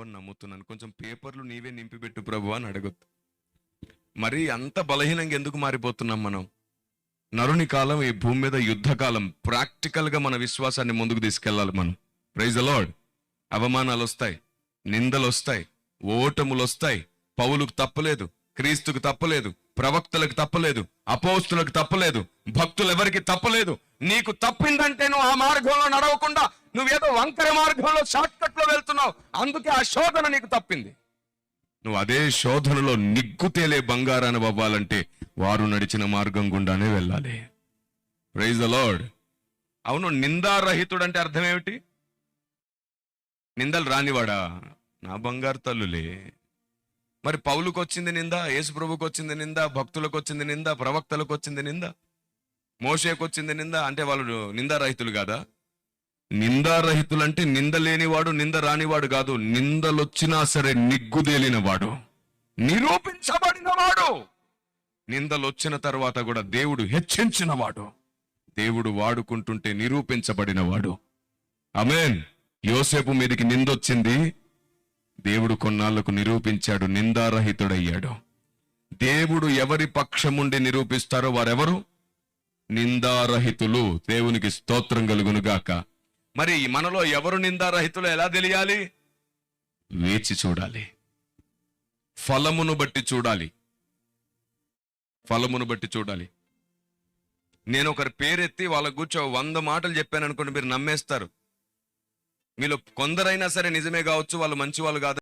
అని నమ్ముతున్నాను. కొంచెం పేపర్లు నీవే నింపిపెట్టు ప్రభు అని అడగొద్దు. మరి అంత బలహీనంగా ఎందుకు మారిపోతున్నాం మనం? నరుని కాలం ఈ భూమి మీద యుద్ధకాలం. ప్రాక్టికల్గా మన విశ్వాసాన్ని ముందుకు తీసుకెళ్ళాలి మనం. Praise the Lord. అవమానాలు వస్తాయి, నిందలు వస్తాయి, ఓటములు వస్తాయి. పౌలుకు తప్పలేదు, క్రీస్తుకు తప్పలేదు, ప్రవక్తలకు తప్పలేదు, అపోస్తులకు తప్పలేదు, భక్తులు ఎవరికి తప్పలేదు. నీకు తప్పిందంటే నువ్వు ఆ మార్గంలో నడవకుండా నువ్వేదో వంకర మార్గంలో షార్ట్ కట్ లో వెళ్తున్నావు. అందుకే ఆ శోధన నీకు తప్పింది. నువ్వు అదే శోధనలో నిగ్గు తేలే బంగారాన్ని అవ్వాలంటే వారు నడిచిన మార్గం గుండానే వెళ్ళాలి. Praise the Lord. అవును, నిందారహితుడు అంటే అర్థం ఏమిటి? నిందలు రానివాడా? నా బంగారు తల్లులే. మరి పౌలుకు వచ్చింది నింద, యేసు ప్రభుకు వచ్చింది నింద, భక్తులకు వచ్చింది నింద, ప్రవక్తలకు వచ్చింది నింద, మోషేకు వచ్చింది నింద. అంటే వాళ్ళు నిందారహితులు కాదా? నిందారహితులు అంటే నింద లేనివాడు, నింద రానివాడు కాదు. నిందలొచ్చినా సరే నిగ్గుదేలినవాడు, నిరూపించబడినవాడు. నిందలొచ్చిన తర్వాత కూడా దేవుడు హెచ్చించినవాడు, దేవుడు వాడుకుంటుంటే నిరూపించబడినవాడు. ఆమేన్. యోసేపు మీదకి నిందొచ్చింది, దేవుడు కొన్నాళ్లకు నిరూపించాడు, నిందారహితుడయ్యాడు. దేవుడు ఎవరి పక్షముండి నిరూపిస్తారో వారెవరు? నిందారహితులు. దేవునికి స్తోత్రం కలుగునుగాక. మరి మనలో ఎవరు నిందారహితులు ఎలా తెలియాలి? వేచి చూడాలి, ఫలమును బట్టి చూడాలి. ఫలమును బట్టి చూడాలి. నేను ఒకరి పేరెత్తి వాళ్ళ కూర్చో 100 మాటలు చెప్పాను అనుకోండి, మీరు నమ్మేస్తారు. మీలో కొందరైనా సరే నిజమే కావచ్చు, వాళ్ళు మంచి వాళ్ళు కాదు.